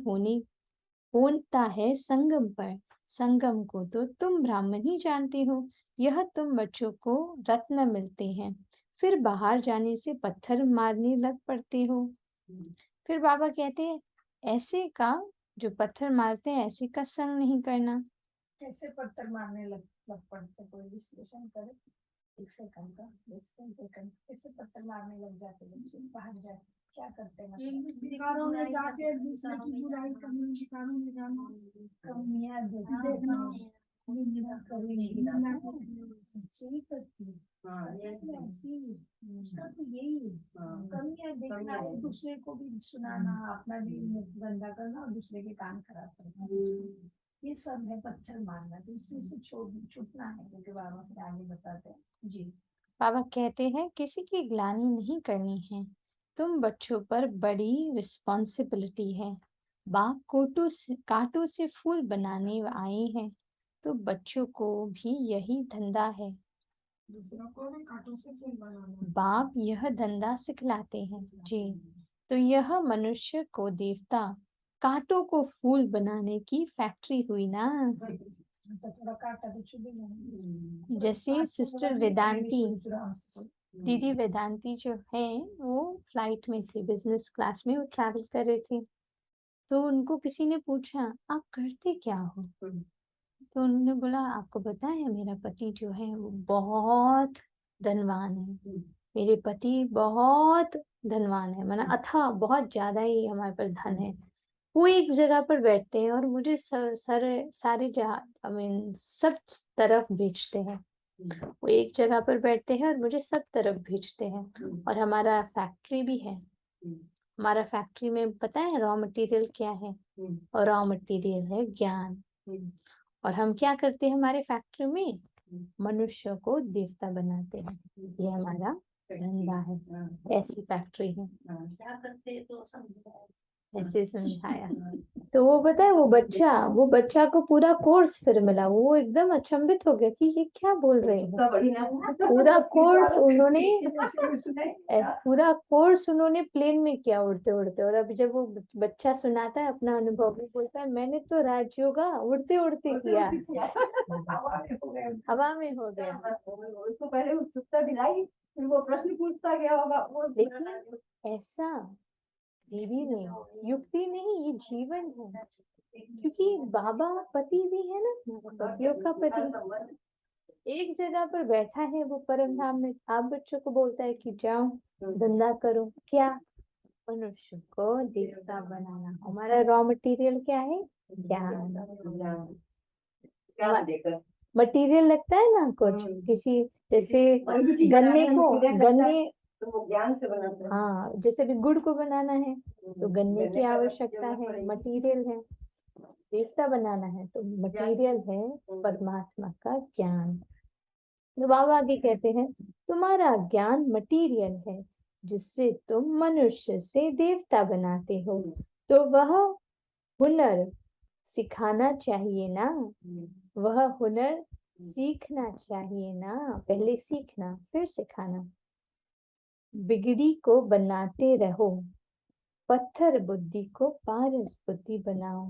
होता है संगम पर। संगम को तो तुम ब्राह्मण ही जानते हो, यह तुम बच्चों को रत्न मिलते हैं, फिर बाहर जाने से पत्थर मारने लग पड़ते हो। फिर बाबा कहते हैं ऐसे का, जो पत्थर मारते हैं ऐसे का संग नहीं करना। कैसे पत्थर मारने लग पड़ते, कोई विश्लेषण करे। एक सेकंड का, 10 सेकंड, कैसे पत्थर मारने लग जाते बच्चे, बाहर जाके क्या करते हैं, विकारों में जाके एक दूसरे की बुराई करना, विकारों में जाना, कमियां देखना, सही करती है। उसका तो यही है, कमियां देखना, एक दूसरे को भी सुनाना, अपना भी गंदा करना और दूसरे के कान खराब करना, ये सब है पत्थर मारना। तो इससे छूटना है, क्योंकि बाबा फिर आगे बताते हैं। जी बाबा कहते हैं किसी की ग्लानि नहीं करनी है, तुम बच्चों पर बड़ी रिस्पॉन्सिबिलिटी है। बाप कांटों से फूल बनाने आए हैं, तो बच्चों को भी यही धंधा है। दूसरों को भी कांटों से फूल बनाना, बाप यह धंधा सिखलाते हैं। जी, तो यह मनुष्य को देवता, कांटों को फूल बनाने की फैक्ट्री हुई ना। तो थोड़ा काटा तो चुभेगा। जैसे सिस्टर वेदांती, दीदी वेदांती जो है, वो फ्लाइट में थे, बिजनेस क्लास में वो ट्रैवल कर रहे थे, तो उनको किसी ने पूछा आप करते क्या हो, तो उन्होंने बोला आपको पता है मेरा पति जो है वो बहुत धनवान है, मेरे पति बहुत धनवान है, माना अथाह बहुत ज्यादा ही हमारे पास धन है। वो एक जगह पर बैठते हैं और मुझे सारे जगह सब तरफ भेजते हैं। वो एक जगह पर बैठते हैं और मुझे सब तरफ भेजते हैं। और हमारा फैक्ट्री भी है, हमारा फैक्ट्री में पता है रॉ मटेरियल क्या है, और रॉ मटेरियल है ज्ञान। और हम क्या करते हैं हमारे फैक्ट्री में, मनुष्य को देवता बनाते हैं, ये हमारा धंधा है। ऐसी फैक्ट्री है, क्या करते तो समझाया। ऐसे समझाया। तो वो पता है, वो बच्चा को पूरा कोर्स फिर मिला। वो एकदम अचंभित हो गया कि ये क्या बोल रहे हैं। पूरा कोर्स उन्होंने पूरा कोर्स उन्होंने प्लेन में किया, उड़ते उड़ते। और अभी जब वो बच्चा सुनाता है अपना अनुभव, वो बोलता है मैंने तो राजयोगा उड़ते उड़ते किया, हवा में हो गया। उसको पहले उत्सुकता दिलाई, फिर वो प्रश्न पूछता गया होगा। लेकिन ऐसा देवी नहीं, युक्ति नहीं, ये जीवन है। क्योंकि बाबा पति भी है ना, पतियों का पति एक जगह पर बैठा है, वो परम धाम में। आप बच्चों को बोलता है कि जाओ धंधा करो, क्या? मनुष्य को देवता बनाना। हमारा रॉ मटेरियल क्या है? ज्ञान। मटेरियल लगता है ना कुछ, किसी जैसे गन्ने तो वो ज्ञान से बनाते हैं। हाँ, जैसे भी गुड़ को बनाना है तो गन्ने की आवश्यकता है, मटेरियल है। देवता बनाना है तो मटेरियल है परमात्मा का ज्ञान। तो बाबा आगे कहते हैं, तुम्हारा ज्ञान मटेरियल है जिससे तुम मनुष्य से देवता बनाते हो, तो वह हुनर सिखाना चाहिए ना, वह हुनर सीखना चाहिए ना। पहले सीखना फिर सिखाना। बिगड़ी को बनाते रहो, पत्थर बुद्धि को पारस बुद्धि बनाओ।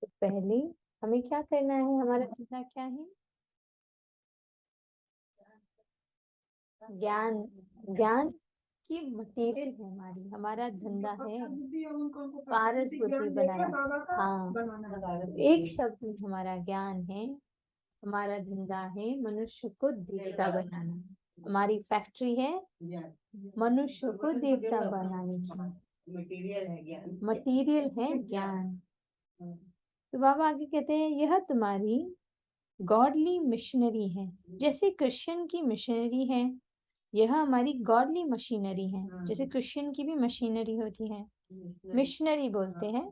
तो पहले हमें क्या करना है? हमारा धंधा क्या है? ज्ञान। ज्ञान की मटेरियल है हमारी, हमारा धंधा है पारस बुद्धि बनाना। हाँ, एक शब्द में हमारा ज्ञान है, हमारा धंधा है मनुष्य को देवता बनाना। हमारी फैक्ट्री है मनुष्य को देवता बनाने की। मटेरियल है ज्ञान। मटेरियल है ज्ञान। तो बाबा आगे कहते हैं, यह तुम्हारी गॉडली मिशनरी है। जैसे क्रिश्चियन की मिशनरी है, यह हमारी गॉडली मशीनरी है। जैसे क्रिश्चियन की भी मशीनरी होती है, मिशनरी बोलते हैं।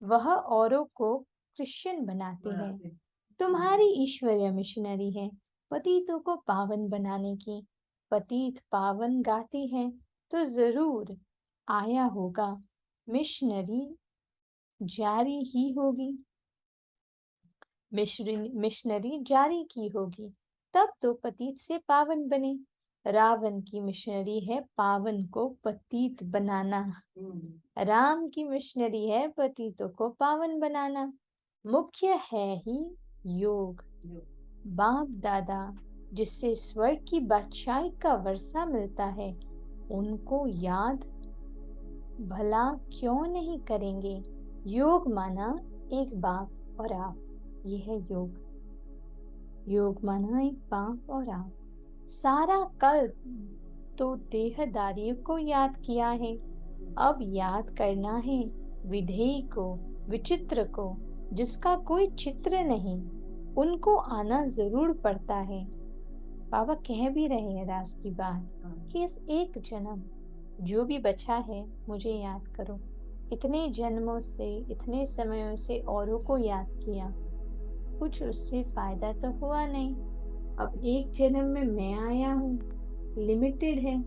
वह औरों को क्रिश्चियन बनाते हैं। तुम्हारी ईश्वरीय मिशनरी है पतितों को पावन बनाने की। पतित पावन गाते हैं तो जरूर आया होगा, मिशनरी जारी ही होगी। मिशनरी जारी की होगी, तब तो पतित से पावन बने। रावण की मिशनरी है पावन को पतित बनाना, राम की मिशनरी है पतितों को पावन बनाना। मुख्य है ही योग। बाप दादा जिससे स्वर्ग की बादशाही का वर्षा मिलता है, उनको याद भला क्यों नहीं करेंगे। योग माना एक बाप और आप, ये है योग। योग माना एक बाप और आप। सारा कल तो देहदारी को याद किया है, अब याद करना है विधेय को, विचित्र को, जिसका कोई चित्र नहीं, उनको आना जरूर पड़ता है। बाबा कह भी रहे हैं रास की बात कि इस एक जन्म जो भी बचा है मुझे याद करो। इतने जन्मों से, इतने समयों से औरों को याद किया, कुछ उससे फायदा तो हुआ नहीं। अब एक जन्म में मैं आया हूँ, लिमिटेड है,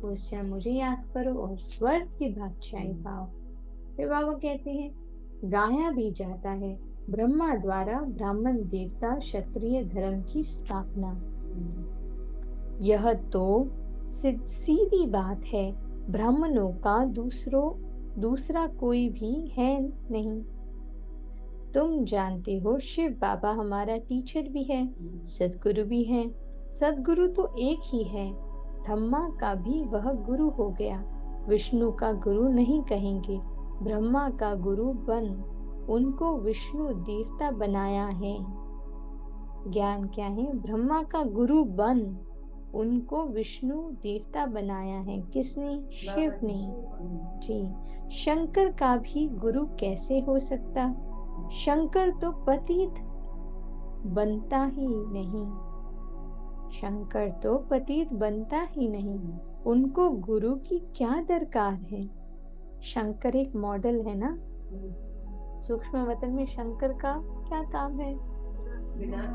उससे मुझे याद करो और स्वर्ग की बादशाही पाओ। फिर बाबा कहते हैं, गाया भी जाता है ब्रह्मा द्वारा ब्राह्मण देवता क्षत्रिय धर्म की स्थापना। यह तो सीधी बात है, ब्राह्मणों का दूसरा कोई भी है नहीं। तुम जानते हो शिव बाबा हमारा टीचर भी है, सदगुरु भी है। सदगुरु तो एक ही है, ब्रह्मा का भी वह गुरु हो गया। विष्णु का गुरु नहीं कहेंगे, ब्रह्मा का गुरु बन उनको विष्णु देवता बनाया है। ज्ञान क्या है? ब्रह्मा का गुरु बन उनको विष्णु देवता बनाया है। किसने? शिव ने जी। शंकर का भी गुरु कैसे हो सकता? शंकर तो पतित बनता ही नहीं, शंकर तो पतित बनता ही नहीं, उनको गुरु की क्या दरकार है। शंकर एक मॉडल है ना। सूक्ष्म वतन में शंकर का क्या काम है?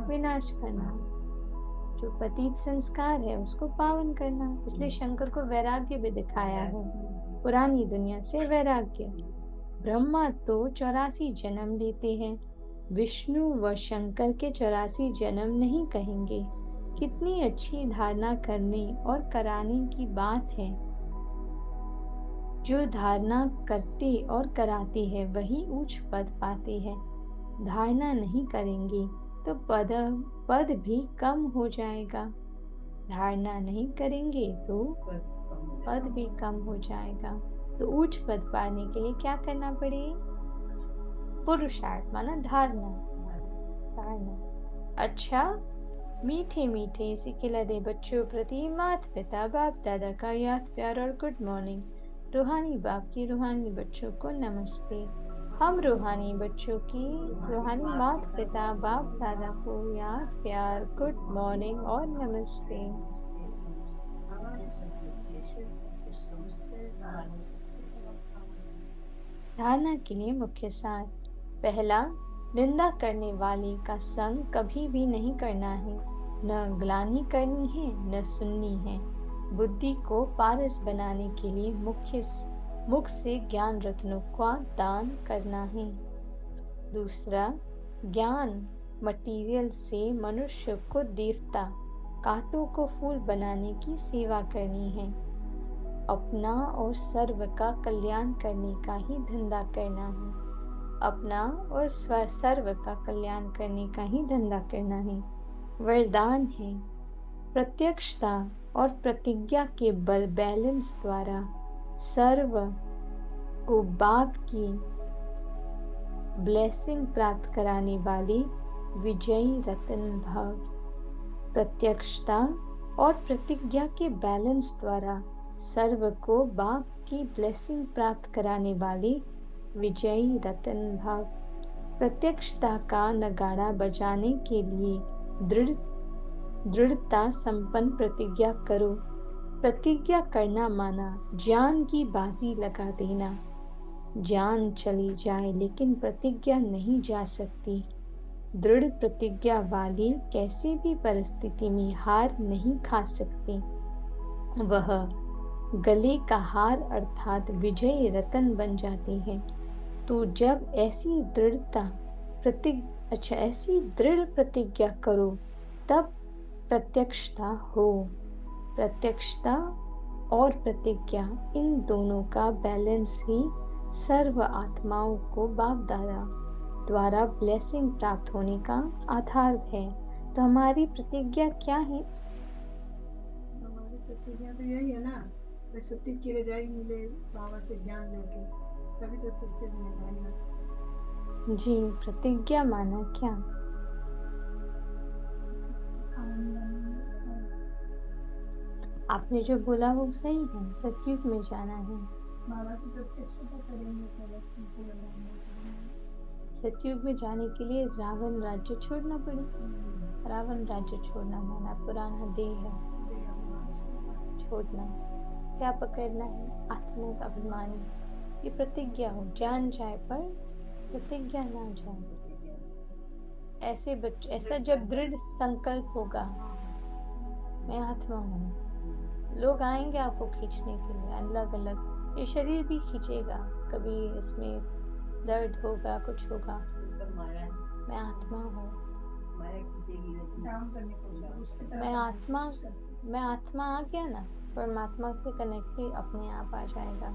विनाश करना। जो पतित संस्कार है उसको पावन करना। इसलिए शंकर को वैराग्य भी दिखाया है, पुरानी दुनिया से वैराग्य। ब्रह्मा तो 84 जन्म लेते हैं, विष्णु व शंकर के 84 जन्म नहीं कहेंगे। कितनी अच्छी धारणा करने और कराने की बात है। जो धारणा करते और कराते हैं वही उच्च पद पाते हैं। धारणा नहीं करेंगे तो पद भी कम हो जाएगा। धारणा नहीं करेंगे तो पद भी कम हो जाएगा। तो उच्च पद पाने के लिए क्या करना पड़ेगा? पुरुषार्थ माना धारणा। अच्छा, मीठे मीठे सिखिलदे बच्चों प्रति माता पिता बाप दादा का याद प्यार और गुड मॉर्निंग। रूहानी बाप की रूहानी बच्चों को नमस्ते। हम रूहानी बच्चों की रूहानी माता पिता बाप दादा को याद प्यार गुड मॉर्निंग और नमस्ते। धारणा के लिए मुख्य सार। पहला, निंदा करने वाले का संग कभी भी नहीं करना है। न ग्लानि करनी है न सुननी है। बुद्धि को पारस बनाने के लिए मुख से ज्ञान रत्नों का दान करना है। दूसरा, ज्ञान मटीरियल से मनुष्य को देवता, कांटों को फूल बनाने की सेवा करनी है। अपना और सर्व का कल्याण करने का ही धंधा करना है। अपना और सर्व का कल्याण करने का ही धंधा करना है। वरदान है, प्रत्यक्षता और प्रतिज्ञा के बल बैलेंस द्वारा सर्व को बाप की ब्लेसिंग प्राप्त कराने वाले विजयी रतन भव। प्रत्यक्षता और प्रतिज्ञा के बैलेंस द्वारा सर्व को बाप की ब्लेसिंग प्राप्त कराने वाले विजयी रतन भाव। प्रत्यक्षता का नगाड़ा बजाने के लिए दृढ़ता संपन्न प्रतिज्ञा करो। प्रतिज्ञा करना माना जान की बाजी लगा देना। जान चली जाए लेकिन प्रतिज्ञा नहीं जा सकती। दृढ़ प्रतिज्ञा वाले कैसे भी परिस्थिति में हार नहीं खा सकते। वह गले का हार अर्थात विजय रतन बन जाते हैं। तो जब ऐसी दृढ़ प्रतिज्ञा करो तब प्रत्यक्षता हो। प्रत्यक्षता और प्रतिज्ञा इन दोनों का बैलेंस ही सर्व आत्माओं को बाप दादा द्वारा ब्लेसिंग प्राप्त होने का आधार है। तो हमारी प्रतिज्ञा क्या है? हमारी प्रतिज्ञा तो यही है ना, सत्य की रजाई मिले बाबा से ज्ञान लेके, तभी तो सत्य में जाएगा। जी, प्रतिज्ञा माना क्या? आपने जो बोला वो सही है, सतयुग में जाना है। बाबा की प्रत्यक्षता करेंगे सतयुग में जाने के लिए रावण राज्य छोड़ना पड़े। रावण राज्य छोड़ना माना पुराना देह है छोड़ना। क्या पकड़ना है? आत्मिक अभिमान। ये प्रतिज्ञा हो, जान जाए पर प्रतिज्ञा ना जाए। ऐसा जब दृढ़ संकल्प होगा, मैं आत्मा हूँ, लोग आएंगे आपको खींचने के लिए अलग अलग। ये शरीर भी खींचेगा, कभी इसमें दर्द होगा, कुछ होगा। मैं आत्मा हूँ, मैं आत्मा आ गया ना, परमात्मा से कनेक्ट ही अपने आप आ जाएगा।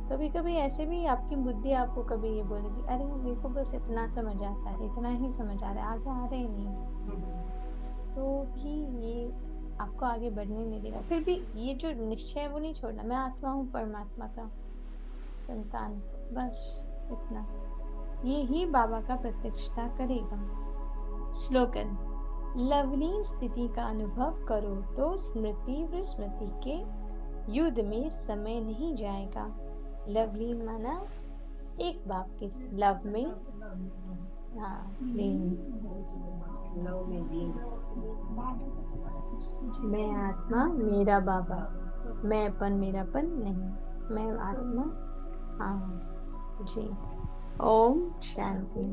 कभी कभी ऐसे भी आपकी बुद्धि आपको कभी ये बोलेगी, अरे मेरे को बस इतना समझ आता है, इतना ही समझ आ रहा है, आगे आ रहे नहीं। तो भी ये आपको आगे बढ़ने नहीं देगा। फिर भी ये जो निश्चय है वो नहीं छोड़ना, मैं आत्मा हूँ परमात्मा का संतान, बस इतना। ये ही बाबा का प्रत्यक्षता करेगा। श्लोकन। लवलीन स्थिति का अनुभव करो तो स्मृति विस्मृति के युद्ध में समय नहीं जाएगा। लवलीन माना एक बाप के लव में, हाँ, लीन। मैं आत्मा मेरा बाबा, मैंपन मेरापन नहीं, मैं आत्मा, हाँ जी। ओम शांति।